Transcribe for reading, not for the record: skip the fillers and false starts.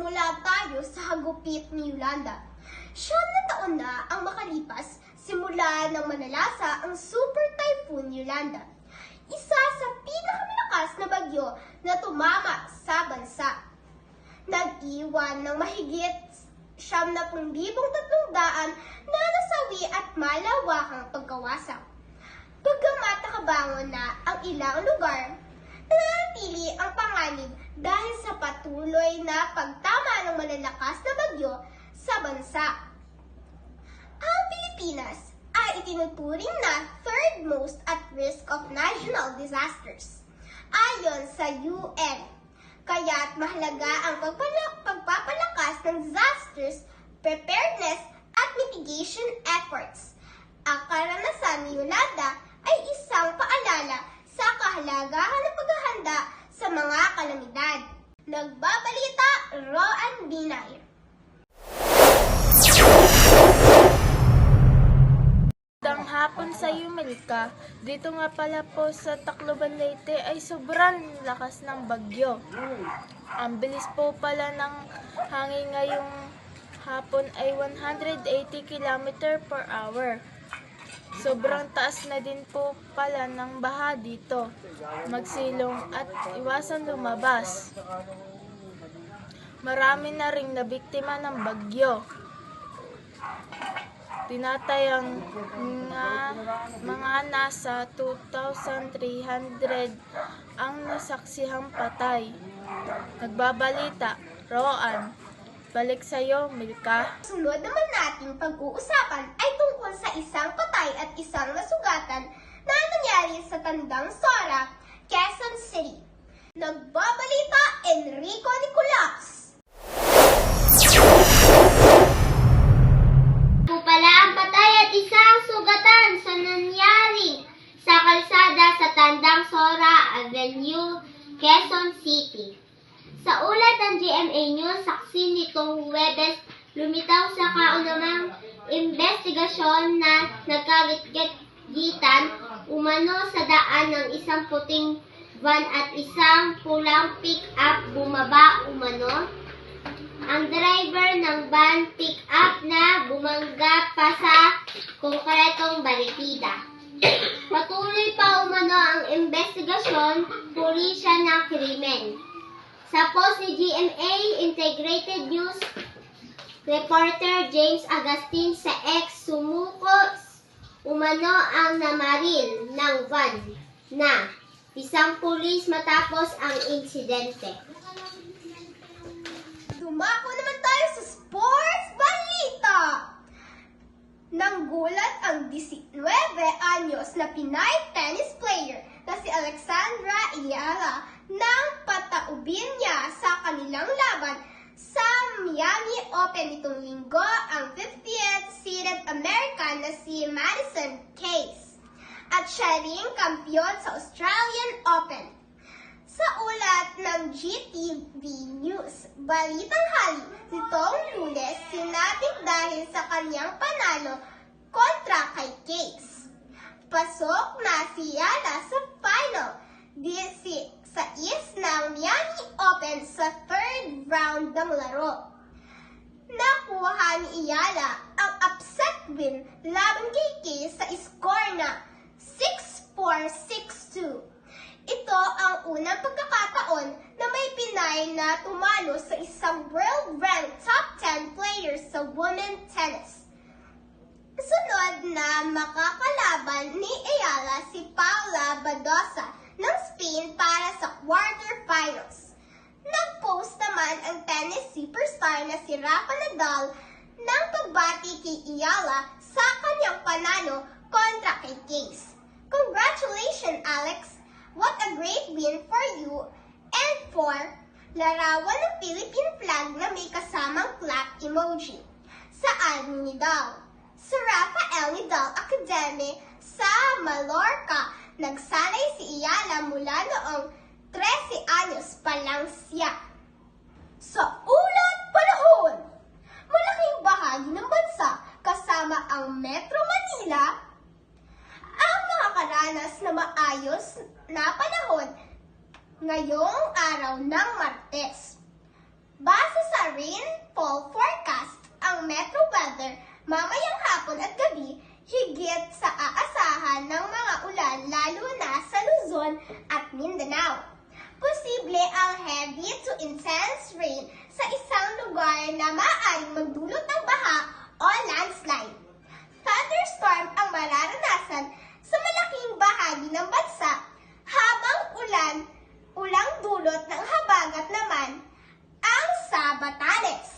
Magsimula tayo sa hagupit ni Yolanda. 9 na taon na ang makalipas simula nang manalasa ang Super Typhoon Yolanda. Isa sa pinakamalakas na bagyo na tumama sa bansa. Nag-iwan ng mahigit 70,300 na nasawi at malawakang pagkawasak. Bagamat nakabangon na ang ilang lugar, nanatili ang panganib dahil sa patuloy na pagtama ng malalakas na bagyo sa bansa. Ang Pilipinas ay itinuturing na third most at risk of national disasters ayon sa UN. Kaya't mahalaga ang pagpapalakas ng disasters preparedness at mitigation efforts. Ang karanasan ni Yolanda ay isang paalala sa kahalagahan ng paghahanda sa mga kalamidad. Nagbabalita, Roan Binay. Magandang hapon sa iyo, Milka. Dito nga pala po sa Tacloban, Leyte ay sobrang lakas ng bagyo. Ang bilis po pala ng hangin ngayong hapon ay 180 km per hour. Sobrang taas na din po pala ng baha dito. Magsilong at iwasan lumabas. Marami na ring nabiktima ng bagyo. Tinatayang mga nasa 2,300 ang nasaksihang patay. Nagbabalita, Roan. Balik sa'yo, Milka. Sunod naman nating pag-uusapan ay tungkol sa isang patay at isang nasugatan na nangyari sa Tandang Sora, Quezon City. Nagbabalita, Enrico Nicolas. Pala ang patay at isang sugatan sa nangyari sa kalsada sa Tandang Sora Avenue, Quezon City. Sa ulat ng GMA News, saksi nitong Huwebes, lumitaw sa kaunang investigasyon na nagkagit-gitan umano sa daan ng isang puting van at isang pulang pick-up bumaba umano. Ang driver ng van pick-up na bumangga pa sa konkretong baritida. Patuloy pa umano ang investigasyon, pulisya ng krimen. Sa post ni GMA Integrated News reporter James Agustin sa X, sumuko umano ang namaril ng van na isang pulis matapos ang insidente. Dumako naman tayo sa sports balita. Nanggulat ang 19 anyos na Pinay tennis player na si Alexandra Ayala nang pataubin niya sa kanilang laban sa Miami Open nitong linggo ang 50th seeded American na si Madison Keys at siya ring kampiyon sa Australian Open. Sa ulat ng GTV News, balitang hali nitong Lunes sinabing dahil sa kanyang panalo kontra kay Keys. Pasok na si Ayala sa final sa ng Miami Open sa third round ng laro. Nakuha ni Ayala ang upset win laban kay Keys sa score na 6-4, 6-2. Ito ang unang pagkakataon na may Pinay na tumalo sa isang world-ranked top 10 players sa women tennis. Sunod na makakalaban ni Ayala si Paula Badosa ng Spain para sa quarterfinals. Nag-post naman ang tennis superstar na si Rafa Nadal ng pagbati kay Ayala sa kanyang panalo kontra kay Keys. Congratulations, Alex! What a great win for you and for larawan ng Philippine flag na may kasamang clap emoji. Saan ni Nadal? Sa Rafael Nadal Academy sa Mallorca, nagsanay si Ayala mula noong 13 anyos pa lang siya. Sa ulat panahon, malaking bahagi ng bansa kasama ang Metro Manila ang nakakaranas na maayos na panahon ngayong araw ng Martes. Base sa weather. Mamayang hapon at gabi, higit sa aasahan ng mga ulan lalo na sa Luzon at Mindanao. Posible ang heavy to intense rain sa isang lugar na maaaring magdulot ng baha o landslide. Thunderstorm ang mararanasan sa malaking bahagi ng bansa habang ulang dulot ng habagat naman ang sa Batanes.